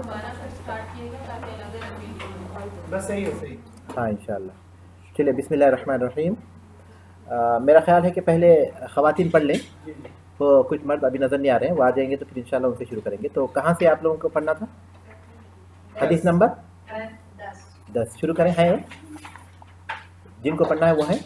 دوبارہ سے اسٹارٹ کیے گا تاکہ الگ الگ ویڈیو بس صحیح ہے صحیح. ہاں انشاءاللہ. چلیے بسم اللہ الرحمن الرحیم. میرا خیال ہے کہ پہلے خواتین پڑھ لیں. وہ کچھ مرد ابھی نظر نہیں آ رہے ہیں, وہ آ جائیں گے تو پھر انشاءاللہ ان سے شروع کریں گے. تو کہاں سے آپ لوگوں کو پڑھنا تھا؟ حدیث نمبر 10. شروع کریں. ہیں جن کو پڑھنا ہے وہ ہیں.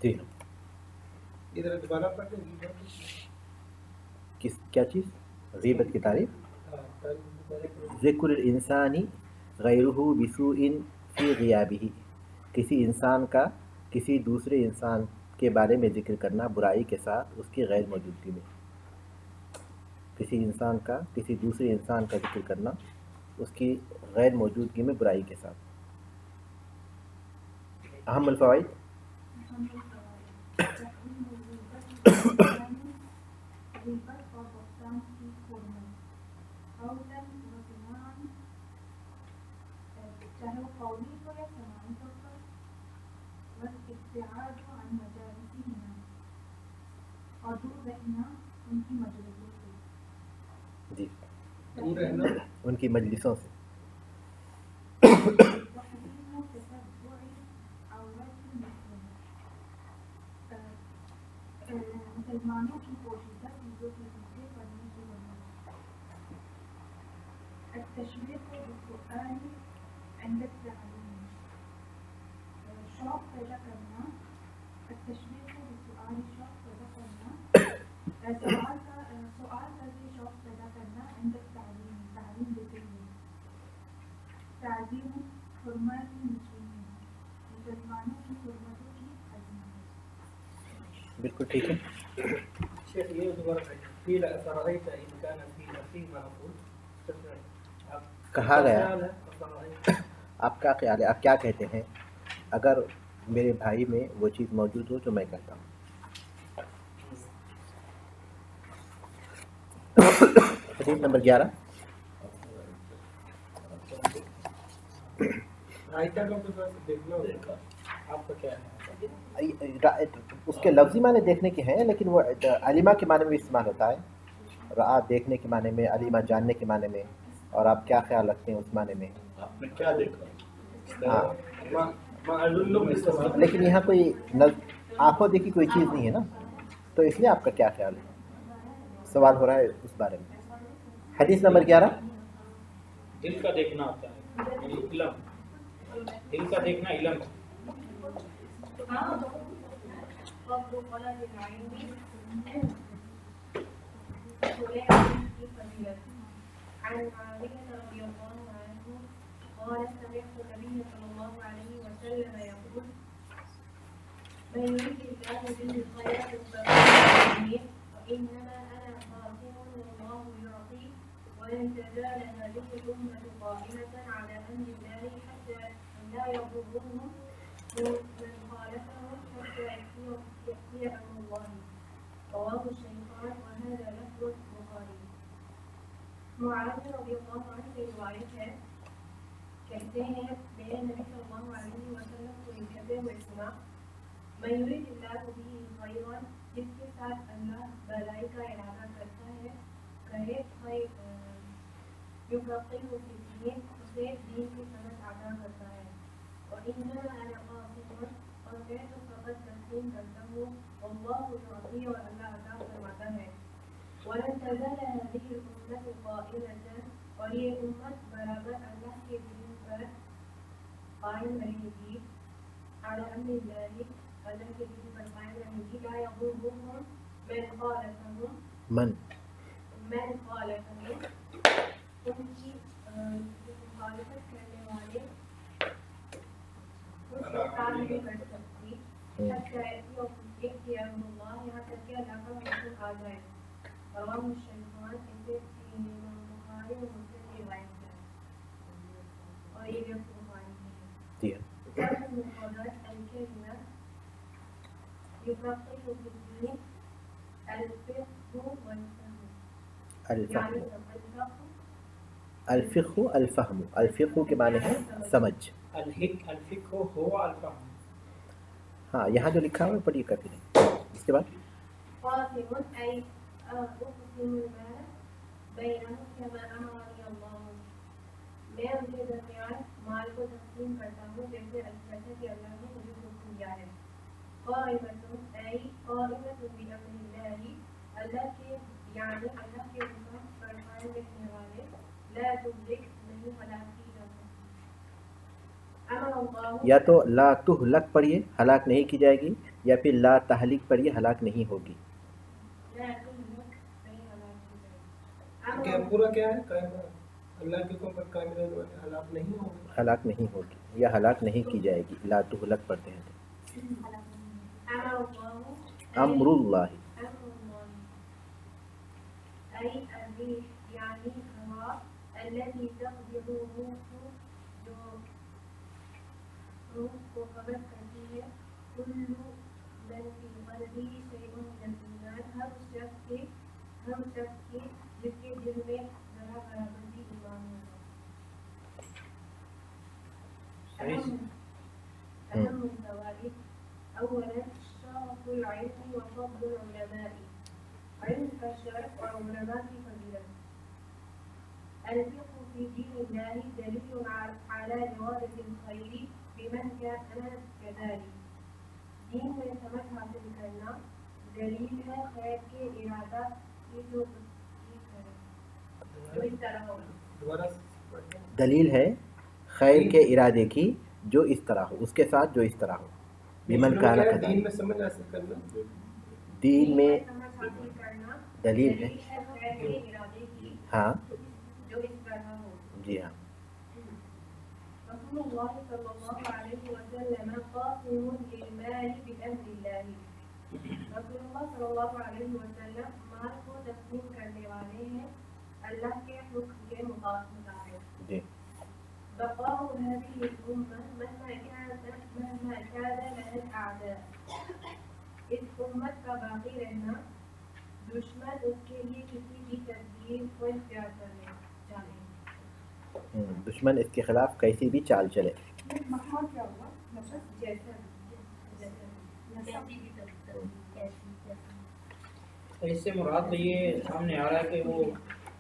جی ادھر دوبارہ پڑھ لیں. کیا چیز؟ غیبت کی تعریف. ذکر الانسانی غیرہ بسوء فی غیابہ. کسی انسان کا کسی دوسرے انسان کے بارے میں ذکر کرنا برائی کے ساتھ اس کی غیر موجودگی میں. کسی انسان کا کسی دوسرے انسان کا ذکر کرنا اس کی غیر موجودگی میں برائی کے ساتھ. اہم الفوائد. جی ان کی مجلسوں سے. بالکل ٹھیک ہے. شیخ یہ دوبارہ قیل افرأیت ان کان فی اخی معقول کہا گیا. آپ کا خیال ہے, آپ کیا کہتے ہیں اگر میرے بھائی میں وہ چیز موجود ہو جو میں کہتا ہوں؟ حدیث نمبر 11. آپ کا کیا ہے؟ اس کے لفظی معنی دیکھنے کے ہیں, لیکن وہ علیمہ کے معنی میں استعمال ہوتا ہے. رعا دیکھنے کے معنی میں, علیمہ جاننے کے معنی میں. اور آپ کیا خیال رکھتے ہیں اس معنی میں؟ آپ نے کیا دیکھا؟ ہاں معلوم استعمال لیکن یہاں کوئی آنکھوں دیکھی کوئی چیز نہیں ہے نا، تو اس لیے آپ کا کیا خیال ہے؟ سوال ہو رہا ہے اس بارے میں۔ حدیث نمبر 11 دل کا دیکھنا ہوتا ہے، یعنی علم، دل کا دیکھنا علم ہے۔ فضل طلب العلم ولكن في فضيلة. عن معاوية رضي الله عنه قال سمعت النبي صلى الله عليه وسلم يقول من يريد الله به خيرا يفقهه في الدين وإنما أنا قاسم والله يعطي ولن تزال هذه الأمة قائمة على أمر الله حتى لا يضرهم من خالفهم حتى يأتي أمر الله. رواه الشيخان وهذا لفظ البخاري. معاذ رضی اللہ عنہ کی روایت ہے، کہتے ہیں میں نے نبی صلی اللہ علیہ وسلم کو یہ کہتے ہوئے سنا، من یرید اللہ به خیرا، جس کے ساتھ اللہ بھلائی کا ارادہ کرتا ہے، کہے خیر یفقہہ فی الدین، اسے دین کی سمجھ عطا کرتا ہے، وانما انا قاسم، اور میں تو فقط تقسیم کرتا ہوں، واللہ یعطی، اور اللہ عطا فرماتا ہے، ولن تزال هذه الأمة قائمة، اور یہ امت برابر اللہ کے دین پر قائم رہے گی، على أمر الله، اللہ کے دین پر قائم رہے گی، لا يضرهم من خالفهم، من خالفهم، ان کی مخالفت کرنے والے اس سے کام نہیں کر سکتی، حتى يأتي أمر الله، یہاں تک کہ اللہ کا حکم آ جائے۔ رواه الشيخان، اسے امام بخاری اور مسلم کی روایت ہے، اور یہ لفظ بخاری ہے۔ فرق مفردات الكلمة يفقه في الدين الفقه والفهم، يعني الفقہ الفقہ کے معنی ہے سمجھ۔ الفقہ هو الفهم۔ ہاں یہاں جو لکھا ہوا ہے پڑھیے کبھی نہیں، اس کے بعد قاسم أي أقسم المال بينهم كما أمرني الله، میں ان کے درمیان مال کو تقسیم کرتا ہوں جیسے کہ اللہ نے مجھے حکم دیا ہے۔ قائمة أي قائمة بأمر الله، اللہ کے یعنی اللہ کے حکم پر قائم رہنے والے، لا تدرک نہیں ہلاک کی جا سکتی۔ امر اللہ، یا تو لا تہلک پڑھیے ہلاک نہیں کی جائے گی، یا پھر لا تہلک پڑھیے ہلاک نہیں ہوگی۔ کیا پورا کیا ہے؟ قائم اللہ کے حکم پر قائم رہنے والے ہلاک نہیں ہوں گے، ہلاک نہیں ہوگی یا ہلاک نہیں کی جائے گی، لا تہلک پڑھتے ہیں تو امر اللہ، أي الريح يعني الهواء التي تقبض الروح، جو روح کو قبض کرتی ہے، كل من في قلبه شيء من الإيمان، ہر شخص کے جس کے دل میں ذرا برابر بھی ایمان ہوگا۔ أهم الفوائد، أولا شرف العلم وفضل العلماء، علم کا شرف اور علماء کی فضیلت۔ الفقه في دين الله دليل على إرادة الخير بمن كان كذلك، دین میں سمجھ حاصل کرنا دلیل ہے خیر کے ارادہ کی، جو اس طرح ہوگا۔ دلیل ہے خیر کے ارادے کی جو اس طرح ہو، اس کے ساتھ جو اس طرح ہو۔ بمن کان دین کذالک، میں سمجھ حاصل کرنا، دین میں سمجھ حاصل کرنا دلیل ہے، خیر کے ارادے کی ہاں جو اس طرح ہو۔ جی ہاں۔ رسول اللہ صلی اللہ علیہ وسلم قاسم للمال بأمر اللہ، رسول اللہ صلی اللہ علیہ وسلم مال کو تقسیم کرنے والے ہیں اللہ کے حکم کے مطابق۔ جی بقاء هذه الأمة مهما كان لها الأعداء، اس امت کا باقی رہنا دشمن اس کے لیے کسی بھی تدبیر کو اختیار کرنے چاہے، دشمن اس کے خلاف کیسی بھی چال چلے۔ اس سے مراد یہ سامنے آ رہا ہے کہ وہ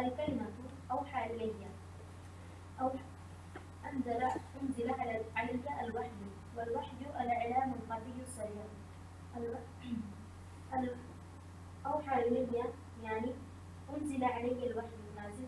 الكلمة أوحى إلي أو أنزل علي الوحي، والوحي الإعلام الخفي السريع. أوحى إلي يعني أنزل علي الوحي، نازل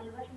الوحي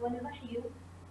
والوحي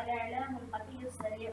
الإعلام الخفي السريع,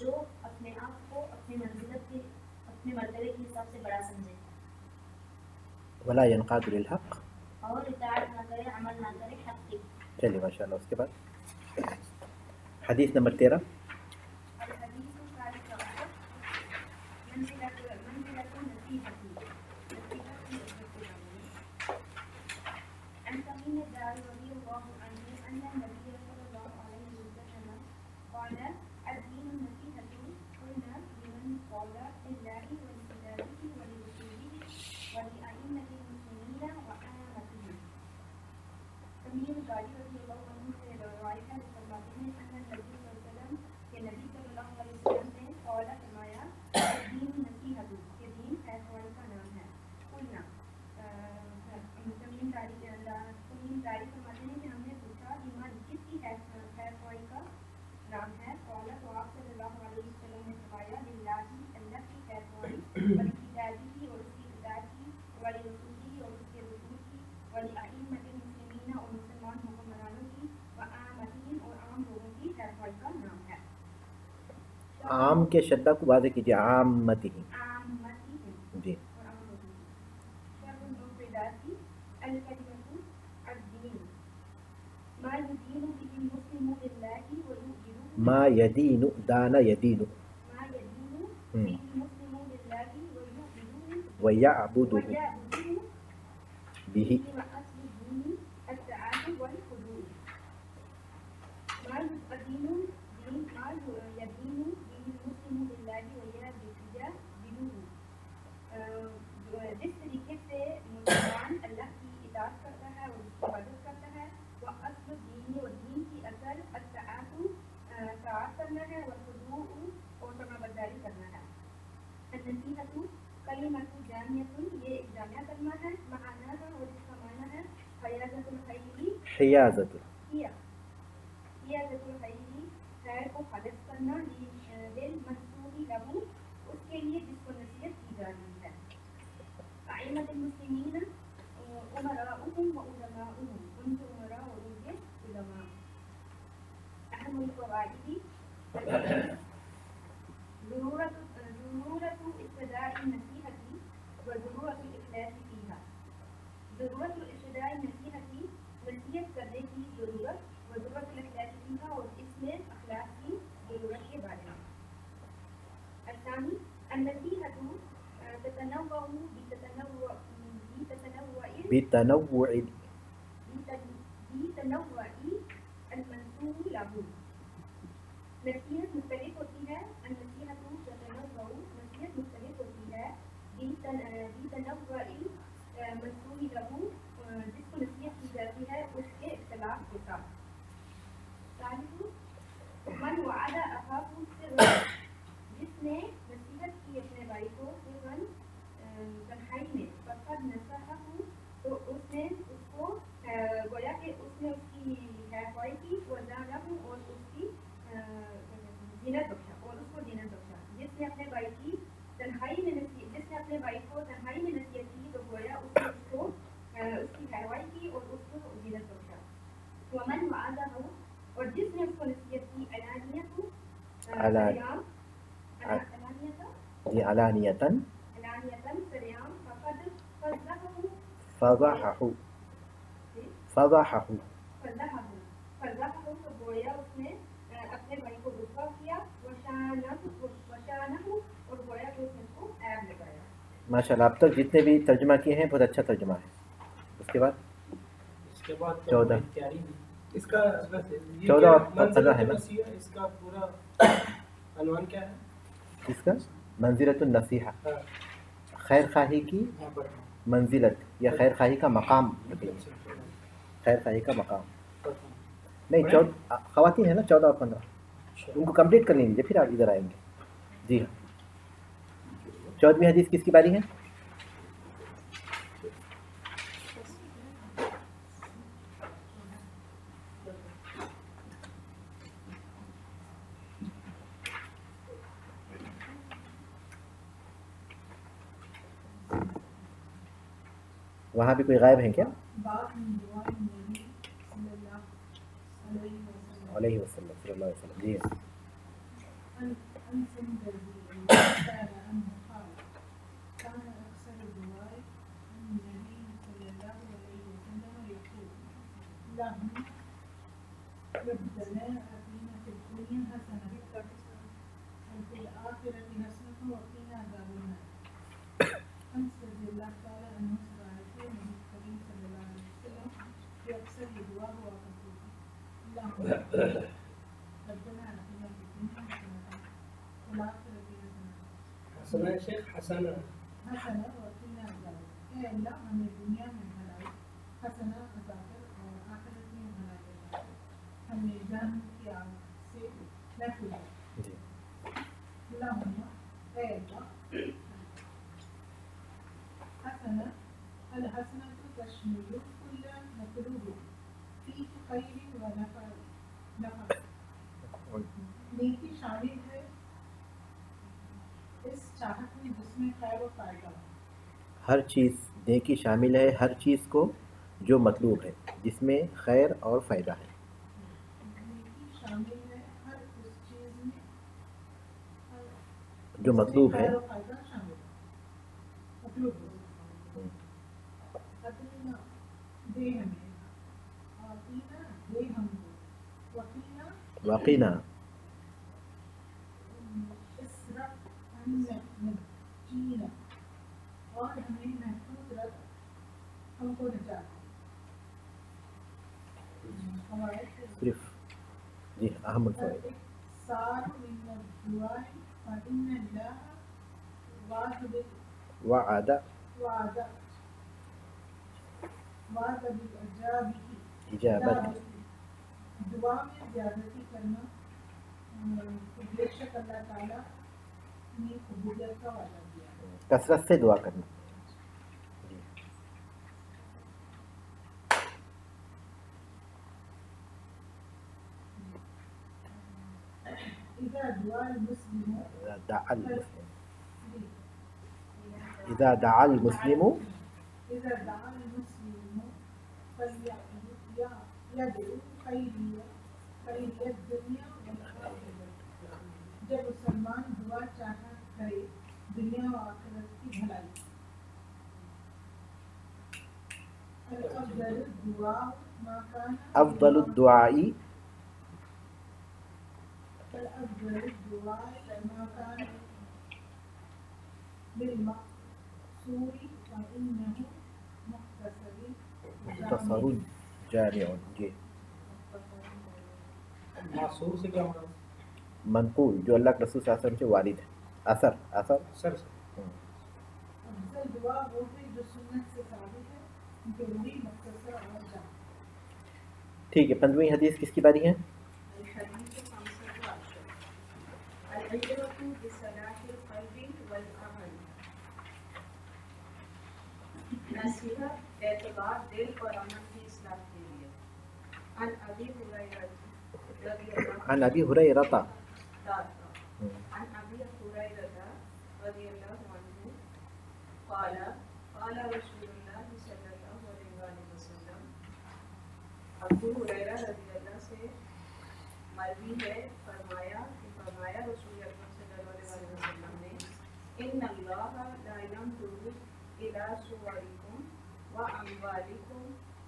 جو اپنے آپ کو اپنی منزلت کے اپنے مرتبے کے حساب سے بڑا سمجھے ولا ينقاد للحق. اور اطاعت نہ کرے عمل نہ کرے حق کی. چلیے ماشاء اللہ. اس کے بعد حدیث نمبر 13. الحديث الثالث عشر منزلة نصيحتي عن تميم الداري رضي الله عنه أن النبي صلى الله عليه وسلم قال الدين النصيحة. قلنا لمن قال لله ولكتابه ولرسوله ولأئمة المسلمين وعامتهم. تميم الداري رضي الله عنه سے روایت ہے فرماتے ہیں ان النبی صلی اللہ علیہ وسلم کہ نبی صلی اللہ علیہ وسلم نے قال فرمایا دین نصیحت کہ دین خیرخواہی کا نام ہے. قلنا تمیم داری فرماتے ہیں کہ ہم نے پوچھا ایمان کس کی خیرخواہی کا نام ہے. قال تو آپ صلی اللہ علیہ وسلم نے فرمایا للہ اللہ کی خیرخواہی ولکتابہ اور اس کی کتاب کی ولرسولہ اور اس کے رسول کی ولأئمة المسلمین اور مسلمان حکمرانوں کی وعامتہم اور عام لوگوں کی خیرخواہی کا نام ہے. عام کے شدہ کو واضح کیجیے. عامتہم. عامتہم جی. اور عام لوگوں کی. شر المفردات الکلمۃ الدین ما یدین به المسلم للہ ویؤمن ما یدین دان یدین ما یدین به المسلم للہ ویؤمن ویعبدہ ویعبدہ به وأصل الدين التعاون والخضوع. ما يدين به المسلم لله ويعبده جس طریقے سے مسلمان اللہ کی اطاعت کرتا ہے اور اس کی عبادت کرتا ہے. وأصل الدین اور دین کی اصل التعاون اطاعت کرنا ہے والخضوع اور فرمانبرداری کرنا ہے. النصیحۃ کلمۃ جامعۃ یہ ایک جامعہ کلمہ ہے. معنیٰ اور اس کا معنی ہے حیازۃ الخیر حیازت. حیازۃ الخیر خیر کو خالص کرنا للمنصوح لہ اس کے لیے جس کو نصیحت کی جا رہی ہے. ائمۃ المسلمین امراؤہم وعلماؤہم ان کے امراء اور ان کے علماء. اہم الفوائد ضرورت ابتداء النصیحۃ وضرورت الاخلاص فیہا. ضرورت ابتداء النصیحۃ نصیحت کرنے کی ضرورت وضرورت الاخلاص فیہا اور اس میں اخلاص کی ضرورت کے بارے میں. الثانی النصیحۃ تتنوع بتنوع المنصوب له. نصیحت مختلف ہوتی ہے. النصیحۃ تتنوع نصیحت مختلف ہوتی ہے بتنوع المنصوب له جس کو نصیحت کی جاتی ہے اس کے اختلاف کے ساتھ. ثالث من وعد اخاه سرا جس نے نصیحت کی اپنے بھائی کو سرا تنہائی میں فقد نصحہ تو اس نے اس کو گویا کہ اس نے اس کی خیرخواہی کی وزانہ اور اس کی زینت بخشا اور اس کو زینت بخشا. جس نے اپنے بھائی کی تنہائی میں جس نے اپنے بھائی کو تنہائی میں نصیحت کی تو گویا اس نے اس کو اس کی خیرخواہی کی اور اس کو زینت بخشا. ومن وعدہ اور جس نے اس کو نصیحت کی علانیت علانیتاً سریام فقد فضحہ تو گویا اس نے اپنے بھائی کو رسوا کیا. وشانہ اور گویا کہ اس نے اس کو عیب لگایا. ماشاء اللہ. اب تک جتنے بھی ترجمہ کیے ہیں بہت اچھا ترجمہ ہے. اس کے بعد 14 اس کا 14 پندرہ ہے نا. اس کا پورا عنوان کیا ہے؟ اس کا منزلۃ النصیحہ خیر خواہی کی منزلت یا خیر خواہی کا مقام. خیر خواہی کا مقام نہیں. خواتین ہیں نا 14 اور 15 ان کو کمپلیٹ کر لیجیے پھر آپ ادھر آئیں گے. جی ہاں. 14ویں حدیث کس کی باری ہے؟ وہاں بھی کوئی غائب ہیں کیا؟ علیہ وسلم صلی اللہ علیہ وسلم. جی أنس جزيل سأل عنه قال كان أكثر الرواية عن النبي صلى الله عليه وسلم يقول اللهم ربنا آتنا في الدنيا حسنة وفي الآخرة حسنة وقنا عذاب النار. أنس رضي الله تعالى عنه سأل النبي الكريم صلى الله عليه وسلم في أكثر الدعاء وقصده اللهم ربنا آتنا في الدنيا حسنة وفي الآخرة حسنة حسنا ہے شیخ، حسنا حسنة وقنا عذاب النار. اے اللہ ہمیں دنیا میں بھلائی حسنہ عطا کر اور آخرت میں بھلائی عطا کر. ہمیں جہنم کی آگ سے محفوظ رکھ. جی اللہم اے اللہ حسنہ الحسنہ تشمل کل مطلوب فی خیر و نفع. نیکی شامل ہے اس چاہت میں جس میں خیر و فائدہ ہو. ہر چیز نیکی شامل ہے ہر چیز کو جو مطلوب ہے جس میں خیر اور فائدہ ہے. نیکی شامل ہے ہر اس چیز میں جو مطلوب ہے. خیر و فائدہ شامل ہے. مطلوب ہے. عطینا دے ہمیں، عطینا دے ہم کو، وقینا واقعنا اسرف ان نجینا اور ہمیں محفوظ رکھ، ہم کو نجات دے. فوائد صرف جی اہم الفوائد. الاكثار من الدعاء فإن الله وعد وعد بالإجابة. اجابت دعا میں زیادتی کرنا بے شک اللہ تعالیٰ نے قبولیت کا وعدہ دیا ہے. کثرت سے دعا کرنا. جی إذا دعا المسلم دعا المسلم اذا دعا المسلم إذا دعا المسلم فليدعو خير الدنيا والآخرة. جب مسلمان دعا چاہا کرے دنیا و آخرت کی بھلائی. الافضل الدعاء ما كان افضل الدعاء الافضل الدعاء ما كان بالمقصور فإنه مختصر جامع. جی معصور سے کیا مراد؟ منقول جو اللہ کے رسول صلی اللہ علیہ وسلم سے وارد ہے. اثر اثر سے. افضل دعا وہ ہے جو سنت سے ثابت ہے، جو وہی مختصر اور جامع. ٹھیک ہے. 15ویں حدیث کس کی باری ہے؟ الحديث 15 العبرة بصلاح القلب والعمل. نصیحت اعتبار دل اور عمل کی اصلاح کے لیے. عن ابی ہریرہ رضی اللہ عن ابی ہریرہ عن ابی ہریرہ رضی اللہ عنہ قال قال رسول اللہ صلی اللہ علیہ وآلہ وسلم. ابو ہریرہ رضی اللہ سے مروی ہے، فرمایا رسول اللہ صلی اللہ علیہ وسلم نے ان اللہ لا ينظر الى صورکم واموالکم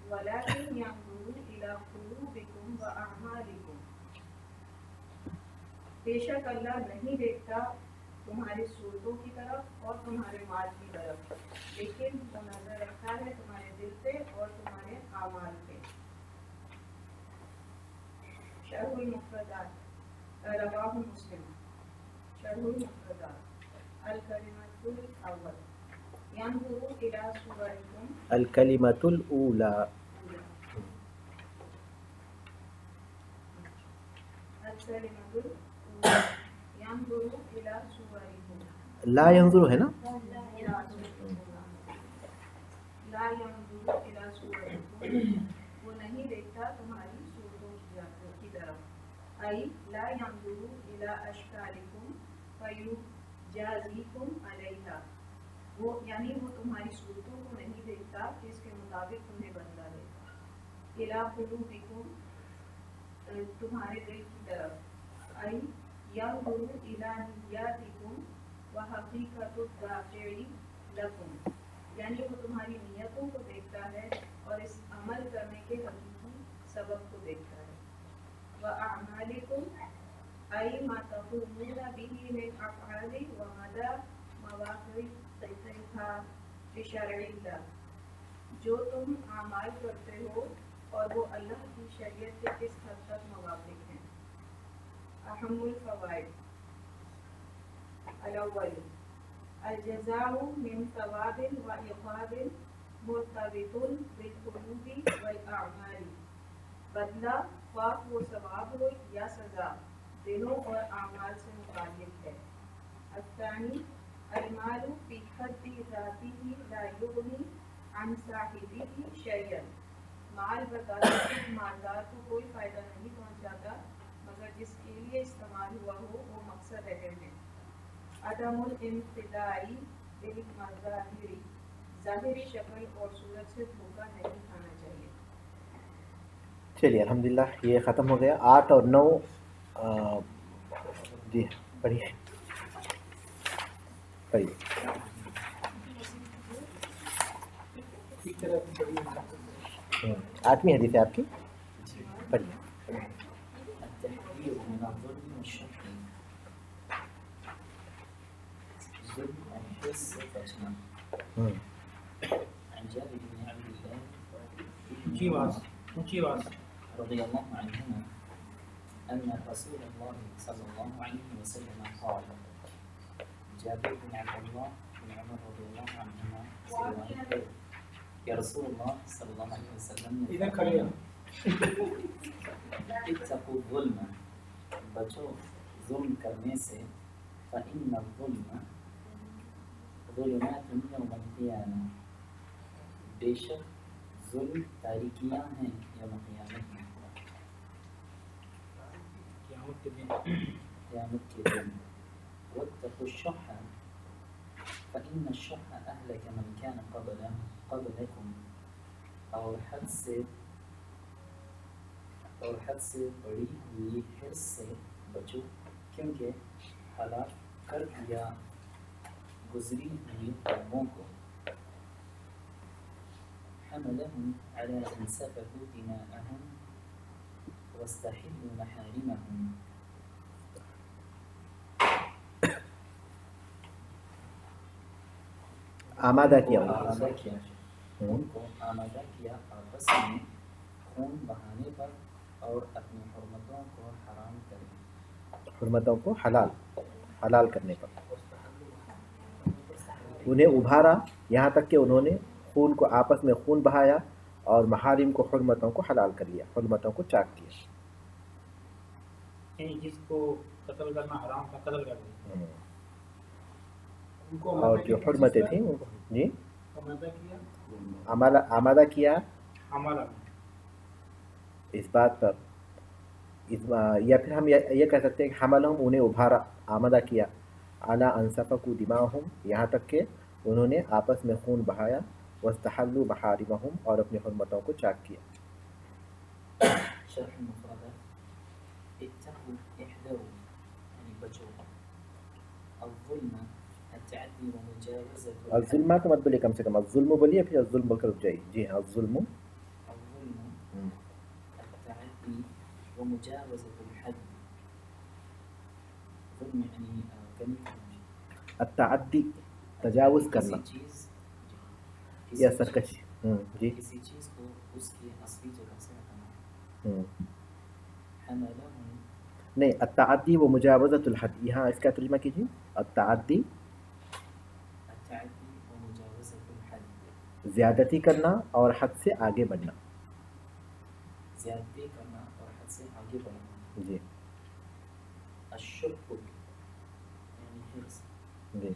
ولكن ينظر الى قلوبکم واعمالکم. بے شک اللہ نہیں دیکھتا تمہاری صورتوں کی طرف اور تمہارے مال کی طرف، لیکن وہ نظر رکھتا ہے تمہارے دل پہ اور تمہارے اعمال پہ. شرح المفردات رواہ مسلم. شرح المفردات الکلمۃ الاول ينظر الى صورکم الکلمۃ الاولی. الکلمۃ الاولى ينظر الى صورکم لا ينظر ہے نا. لا ينظر الى صورکم وہ نہیں دیکھتا تمہاری صورتوں کی طرف. ای لا ينظر الى اشکالکم فیجازیکم علیہا. وہ یعنی وہ تمہاری صورتوں کو نہیں دیکھتا کہ اس کے مطابق تمہیں بدلہ دے گا. الى قلوبکم تمہارے دل کی طرف. ای ينظر إلى نياتكم وحقيقة الدافع لكم، یعنی وہ تمہاری نیتوں کو دیکھتا ہے اور اس عمل کرنے کے حقیقی سبب کو دیکھتا ہے. وَأَعْمَالِكُمْ أَيْ مَا تَقُومُونَ بِهِ مِنْ أَفْعَالٍ وَمَدَى مَوَاقِعِهَا بِشَرْعِ اللَّهِ، جو تم اعمال کرتے ہو اور وہ اللہ کی شریعت کے کس حد تک موافق ہیں. اہم الفوائد. الاول الجزاء من ثواب وعقاب مرتبط بالقلوب والاعمال، بدلہ خواہ وہ ثواب ہو یا سزا دلوں اور اعمال سے متعلق ہے. الثانی المال فی حد ذاته لا یغنی عن صاحبہ شیئا، مال بذات خود مالدار کو کوئی فائدہ نہیں پہنچاتا مگر جس کے لیے استعمال ہوا ہو وہ مقصد اہم ہے. عدم الانخداع بالمظاہر، ظاہری شکل اور صورت سے دھوکہ نہیں کھانا چاہیے. چلیے الحمدللہ یہ ختم ہو گیا. 8 اور 9 جی پڑھیے پڑھیے. ٹھیک ہے. 8ویں حدیث ہے آپ کی, پڑھیے. التحذير من الظلم والشح، ظلم الحس بچنا. عن جابر بن عبد الله رضي الله عنهما أن رسول الله صلى الله عليه وسلم قال، جابر بن عبد الله بن عمر رضي الله عنهما يا رسول الله صلى الله عليه وسلم ادھر کھڑے ہیں. اتقوا الظلم، بچو ظلم کرنے سے. فإن الظلم ظلمات يوم القيامة، بے شک ظلم تاریکیاں ہیں یوم قیامت میں، قیامت کے دن. واتقوا الشح فإن الشح أهلك من كان قبلكم، اور حد سے بڑی ہوئی حرص سے بچو کیونکہ ہلاک کر دیا گزری ہوئی قوموں کو. حملهم على أن سفكوا دماءهم واستحلوا محارمهم. آمادہ کیا ان کو آمادہ کیا آپس میں خون بہانے پر اور اپنی حرمتوں کو حرام کریں، حرمتوں کو حلال کرنے پر. انہیں ابھارا یہاں تک کہ انہوں نے خون کو آپس میں خون بہایا اور محارم کو حرمتوں کو حلال کر لیا، حرمتوں کو چاک کیا. جس کو قتل کرنا حرام تھا قتل کر دیا. ان کو اور جو حرمتیں تھیں ان کو جی آمادہ کیا. آمادہ کیا ہمارا اس بات پر یا پھر ہم یہ کہہ سکتے ہیں کہ حملہم انہیں ابھارا، آمادہ کیا، اعلیٰ انصفکو دماہم یہاں تک کہ انہوں نے آپس میں خون بہایا، واستحلوا محارمہم اور اپنی حرمتوں کو چاک کیا. شرح المفردات. اتقوا احذروا یعنی بچو. الظلم التعدی ومجاوزة الظلم کا مت بولیے، کم سے کم الظلم بولیے پھر الظلم بول کر رک جائیے. جی ہاں الظلم التعدي ومجاوزة الحد. ظلم یعنی التعدی تجاوز کرنا کسی چیز یا سرکشی. جی کسی چیز کو اس کی اصلی جگہ سے ہٹانا. حملهم نہیں، التعدی و مجاوزۃ الحد، یہاں اس کا ترجمہ کیجیے. التعدی التعدي ومجاوزة الحد، زیادتی کرنا اور حد سے آگے بڑھنا. زیادتی کرنا اور حد سے آگے بڑھنا. جی الشح یعنی حرص. جی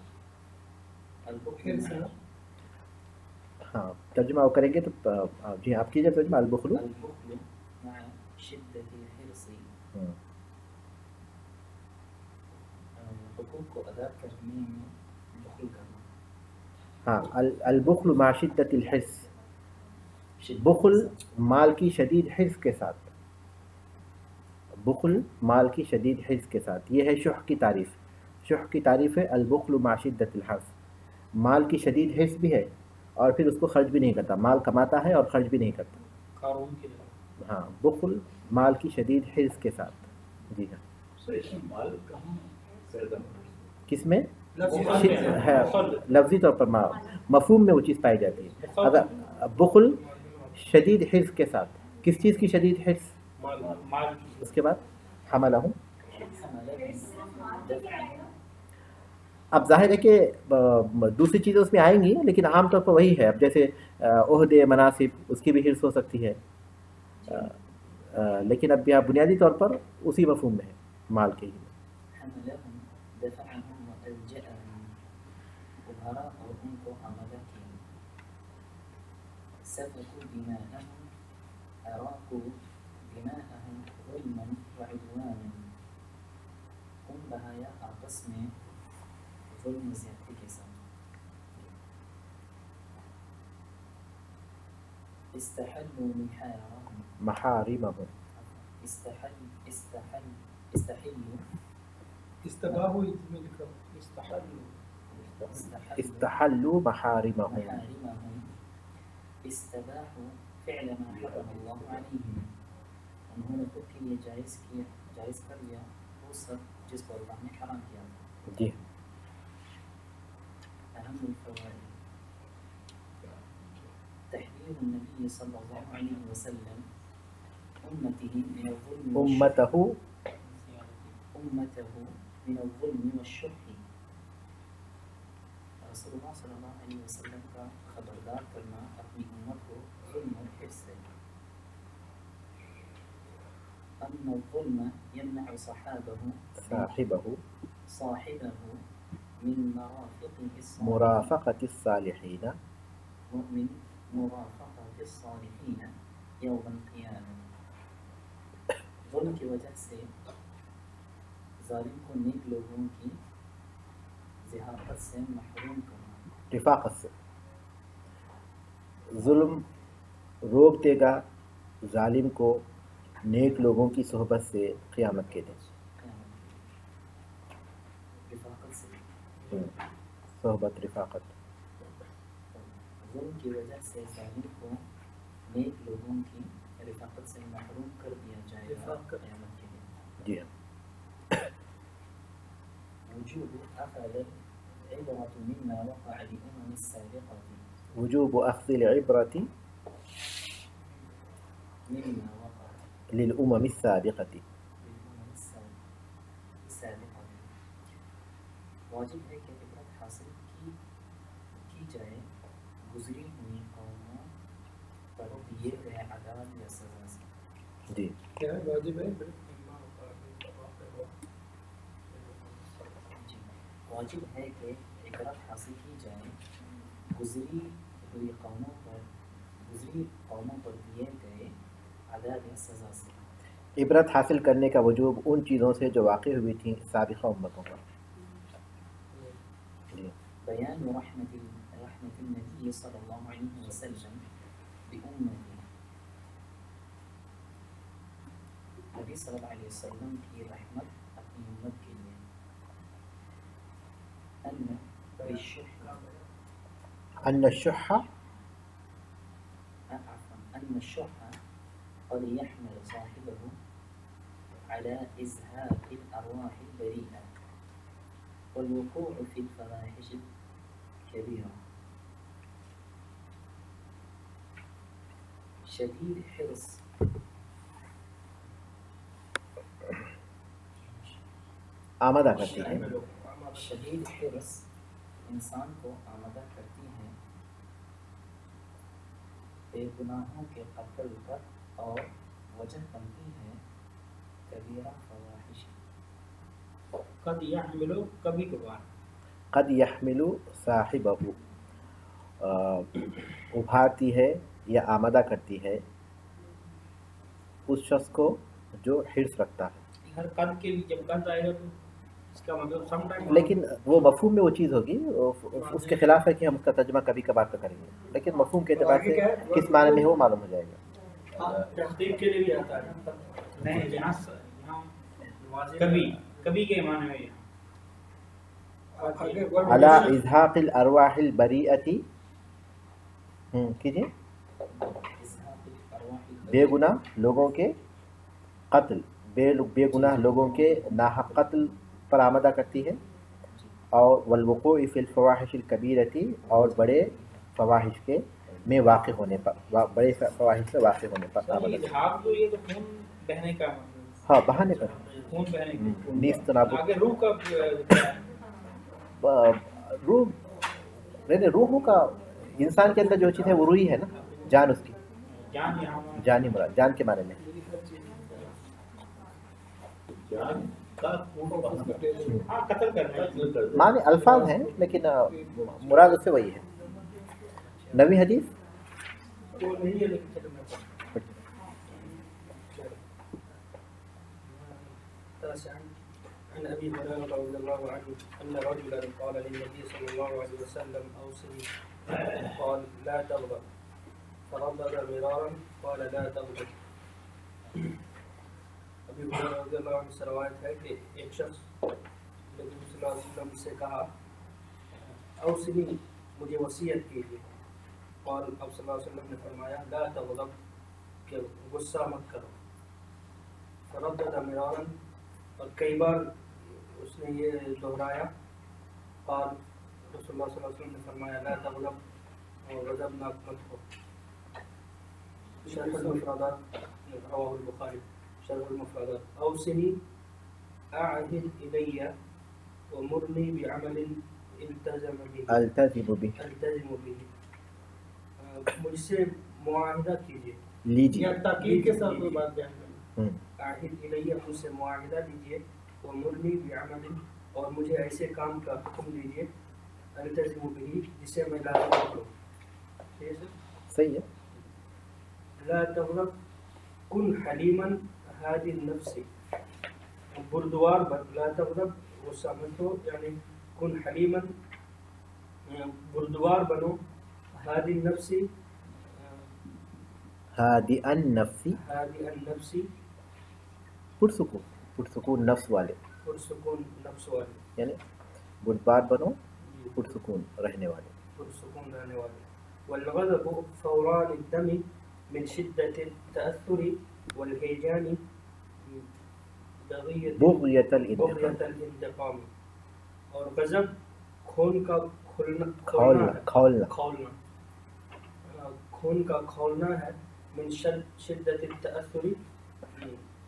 البخل ہاں ترجمہ وہ کریں گے تو جی آپ کیجیے ترجمہ. البخل البخل مع شدة الحرص، حقوق کو ادا کرنے میں بخل کرنا. ہاں البخل مع شدت الحرص، بخل مال کی شدید حرص کے ساتھ. بخل مال کی شدید حرص کے ساتھ. یہ ہے شح کی تعریف. شح کی تعریف ہے البخل مع شدت الحرص. مال کی شدید حرص بھی ہے اور پھر اس کو خرچ بھی نہیں کرتا. مال کماتا ہے اور خرچ بھی نہیں کرتا. قارون کی طرح. ہاں بخل مال کی شدید حرص کے ساتھ. جی ہاں. سر اس میں مال کہاں پیدا ہوتا ہے؟ کس میں؟ لفظی ہے لفظی طور پر مفہوم میں وہ چیز پائی جاتی ہے. اگر بخل شدید حرص کے ساتھ، کس چیز کی شدید حرص؟ مال کی. اس کے بعد حملہ ہوں. اب ظاہر ہے کہ دوسری چیزیں اس میں آئیں گی لیکن عام طور پر وہی ہے. اب جیسے عہدے مناصب اس کی بھی حرص ہو سکتی ہے، لیکن اب یہاں بنیادی طور پر اسی مفہوم میں ہے مال کے ہی. حملهم دفعهم وألجأهم ابھارا اور ان کو آمادہ کیا. سفكوا دماءهم أراقوا دماءهم ظلما وعدوانا. خون بہایا آپس میں ظلم زیادتی کے ساتھ. استحلوا محارمهم استحلوا استباحوا میں لکھا استحلوا محارمهم. استباحوا فعل ما حرم الله عليهم. انہوں نے خود کے لیے جائز کر لیا وہ سب جس کو اللہ نے حرام کیا. جی. اہم الفوائد تحذير النبي صلى الله عليه وسلم أمته من الظلم والشح. رسول اللہ صلی اللہ علیہ وسلم کا خبردار کرنا اپنی امت کو ظلم اور حرص سے. أن الظلم يمنع صاحبه من مرافقة الصالحين يوم القيامة. ظلم کی وجہ سے ظالم کو نیک لوگوں کی ذہافت سے محروم کرنا. رفاقت سے ظلم روک دے گا ظالم کو نیک لوگوں کی صحبت سے قیامت کے دن. رفاقت سے صحبت رفاقت. ظلم کی وجہ سے ظالم کو نیک لوگوں کی رفاقت سے محروم کر دیا جائے گا قیامت کے دن. جی ہاں. وجوب أخذ العبرة مما وقع للأمم السابقة. وجوب أخذ العبرة مما وقع للأمم السابقة. واجب ہے کہ عبرت حاصل کی جائے گزری ہوئی قوموں پر دیے گئے عذاب یا سزا سے. جی. کیا واجب ہے؟ واجب ہے کہ عبرت حاصل کی جائے گزری قوموں پر دیے گئے عذاب یا سزا سے. عبرت حاصل کرنے کا وجوب ان چیزوں سے جو واقع ہوئی تھیں سابقہ امتوں پر. بیان رحمت النبی صلی اللہ علیہ وسلم بأمته. نبی صلی اللہ علیہ وسلم کی رحمت اپنی امت کے لیے. ان الشح قد يحمل صاحبه على إزهاق الأرواح البريئة والوقوع في الفواحش الكبيرة. شدید حرص آمادہ کرتی ہے. شدید حرص انسان کو آمادہ کرتی ہے بے گناہوں کے قتل پر اور وجہ بنتی ہے کبیرہ فواحش. قد يحمل کبھی کبھار. قد يحمل صاحبہ ابھارتی ہے یا آمادہ کرتی ہے اس شخص کو جو حرص رکھتا ہے. ہر قد کے بھی جب قد آئے گا تو اس کا مطلب سم ٹائم. لیکن وہ مفہوم میں وہ چیز ہوگی اس کے خلاف ہے کہ ہم اس کا ترجمہ کبھی کبھار تو کریں گے، لیکن مفہوم کے اعتبار سے کس معنی میں ہے وہ معلوم ہو جائے گا. تحقیق کے لیے بھی آتا ہے. نہیں یہاں کبھی کبھی کے معنی میں یہاں علی ازحاق الارواح البریئتی کیجیے بے گناہ لوگوں کے قتل بے گناہ لوگوں کے ناحق قتل پر آمدہ کرتی ہے، اور والوقوع فی الفواحش الکبیرتی اور بڑے فواحش کے میں واقع ہونے پر بڑے فواحش میں واقع ہونے پر آمدہ کرتی ہے۔ اظہار تو یہ تو خون بہنے کا مطلب ہاں بہانے پر خون بہنے کا نیست تنابض آگے روح کا روح کا انسان کے اندر جو چیز ہے وہ روحی ہے نا، جان اس کی جان یہاں جانی مراد جان کے معنی میں جان کا خون بہانا ہاں قتل کرنا ہے۔ معنی الفاظ ہیں لیکن مراد اس سے وہی ہے۔ نبی حدیث تو نہیں ہے لیکن چلو میں پڑھوں۔ عن ابي هريره رضي الله عنه ان رجلا قال للنبي صلى الله عليه وسلم اوصني قال لا تغضب فردد مرارا قال لا تغضب۔ ابی ہریرہ رضی اللہ عنہ سے روایت ہے کہ ایک شخص نبی صلی اللہ علیہ وسلم سے کہا اوصنی مجھے وصیت کیجیے، قال اب صلی اللہ علیہ وسلم نے فرمایا لا تغضب کہ غصہ مت کرو، فردد مرارا اور کئی بار اس نے یہ دہرایا، قال رسول اللہ صلی اللہ علیہ وسلم نے فرمایا لا تغضب اور غضبناک مت ہو۔ شرح المفردات رواه البخاری شرح المفردات اوصنی اعهد الی ومرنی بعمل التزم به مجھ سے معاہدہ کیجیے لیجیے یا تاکید کے ساتھ کوئی بات بیان کریں۔ ہوں۔ عاہد الیہ مجھ سے معاہدہ لیجیے، ومرنی بعمل اور مجھے ایسے کام کا حکم دیجیے التزم به جسے میں لازم کروں۔ ٹھیک ہے؟ صحیح ہے۔ لا تغضب کن حلیما ہادی النفس بردوار بن، لا تغضب غصہ مت ہو یعنی کن حلیما بردوار بنو، ہادی النفس ہادی النفسی ہادی النفسی پرسکون نفس والے پرسکون نفس والے یعنی بردبار بنو پرسکون رہنے والے۔ پرسکون رہنے والے۔ والغضب فوران الدم من شدة التأثر والهيجان بغیت بغية الانتقام، اور غضب خون کا کھولنا خون کا کھولنا ہے، من شدت التأثر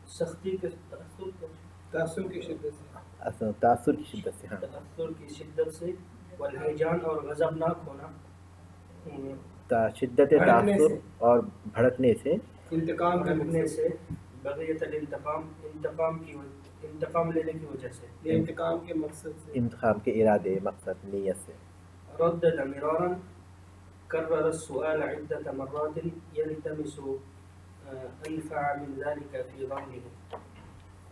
سختی کے تأثر کی شدت سے تاثر کی شدت سے، ہاں تأثر کی شدت سے، والہیجان اور غضبناک ہونا، شدت تاثر اور بھڑکنے سے، انتقام کرنے سے، بغیت الانتقام انتقام لینے کی وجہ سے، یہ انتقام کے مقصد سے، انتقام کے ارادے مقصد نیت سے۔ ردد مرارا كرر السؤال عدة مرات يلتمس أنفع من ذلك في ظنه۔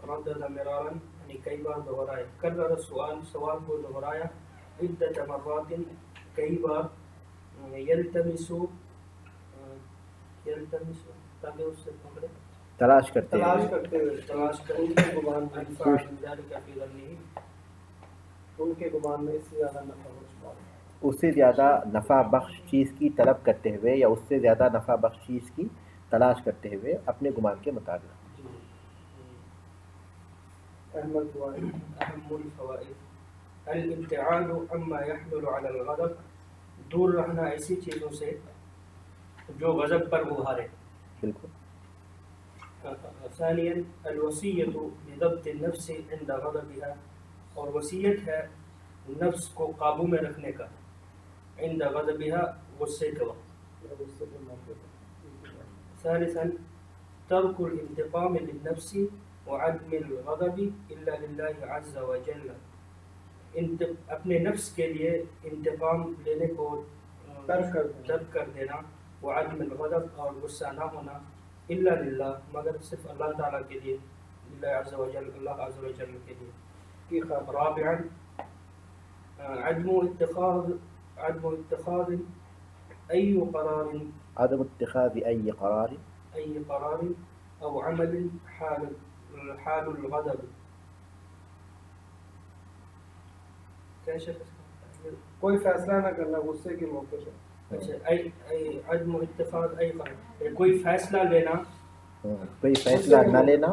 ردد مرارا یعنی کئی بار دہرایا، کرر السؤال سوال کو دہرایا، عدة مرات کئی بار، یلتمس تاکہ اس سے پکڑے تلاش کرتے ہیں تلاش کرتے گمان انفع من ذلك في ظنه، ان کے گمان میں اس سے زیادہ نفع ہو چکا ہے، اس سے زیادہ نفع بخش چیز کی طلب کرتے ہوئے یا اس سے زیادہ نفع بخش چیز کی تلاش کرتے ہوئے اپنے گمان کے مطابق۔ اہم الفوائد الابتعاد عما يحمل على الغضب، دور رہنا ایسی چیزوں سے جو غضب پر ابھارے۔ بالکل۔ ثانیا الوصیۃ بضبط النفس عند غضبها، اور وصیت ہے نفس کو قابو میں رکھنے کا عند غضبها غصے کے وقت۔ ثالثا ترک الانتقام للنفس وعدم الغضب الا لله عز وجل، اپنے نفس کے لیے انتقام لینے کو ترک کر دینا، وعدم الغضب اور غصہ نہ ہونا، الا للہ مگر صرف اللہ تعالیٰ کے لیے، للہ عز وجل اللہ عز وجل کے لیے۔ رابعا عدم اتخاذ أي قرار عدم اتخاذ أي قرار أو عمل حال الغضب پریشر اس کا کوئی فیصلہ نہ کرنا غصے کے موقع پہ. اچھا ای عدم اتخاذ ای قرار، کوئی فیصلہ لینا، کوئی فیصلہ نہ لینا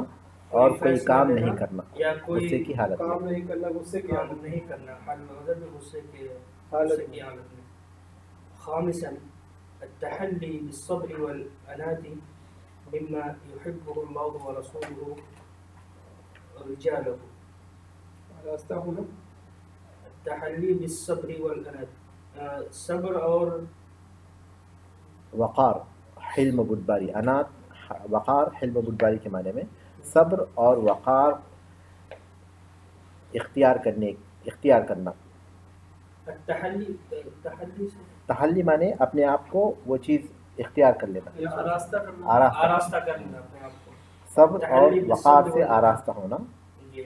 اور کوئی کام نہیں کرنا یا کوئی غصے کی حالت میں. کام نہیں کرنا غصے کی کام حالت میں. نہیں کرنا حال غضب غصے کی حالت کی حالت میں. خامسا التحلی بالصبر والانات مما يحبه الله ورسوله رجاله. راستہ ہونا التحلی بالصبر والانات، صبر اور وقار، حلم بردباری. انات وقار حلم بردباری کے معنی میں صبر اور وقار اختیار کرنا. التحلی تحلی معنی اپنے آپ کو وہ چیز اختیار کر لینا، راستہ کرنا. آراستہ کرنا اپنے آپ کو. صبر اور وقار سے آراستہ ہونا. یہ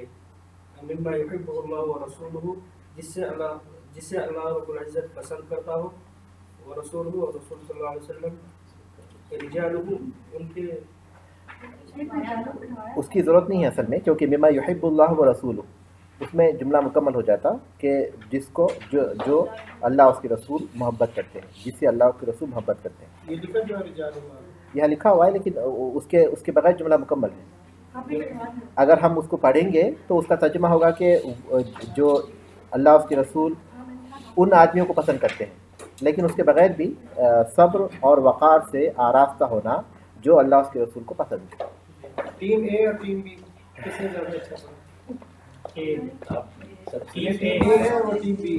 مما يحبه الله ورسوله، جس سے اللہ رب العزت پسند کرتا ہو، ورسولہ اور رسول صلی اللہ علیہ وسلم، رجالہ ان کے اس کی ضرورت نہیں ہے اصل میں، کیونکہ مما یحب اللہ و رسولہ اس میں جملہ مکمل ہو جاتا کہ جس کو جو اللہ اس کے رسول محبت کرتے ہیں، جس سے اللہ کے رسول محبت کرتے ہیں. یہ لکھا جو ہے رجال ہوا یہاں لکھا ہوا ہے لیکن اس کے بغیر جملہ مکمل ہے. اگر ہم اس کو پڑھیں گے تو اس کا ترجمہ ہوگا کہ جو اللہ اس کے رسول ان آدمیوں کو پسند کرتے ہیں، لیکن اس کے بغیر بھی صبر اور وقار سے آراستہ ہونا جو اللہ اس کے رسول کو پسند ہے. ٹیم اے اور ٹیم بی کس نے زیادہ اچھا پڑھا؟ کہ آپ سب ٹیم ٹیم اے ہے اور ٹیم بی.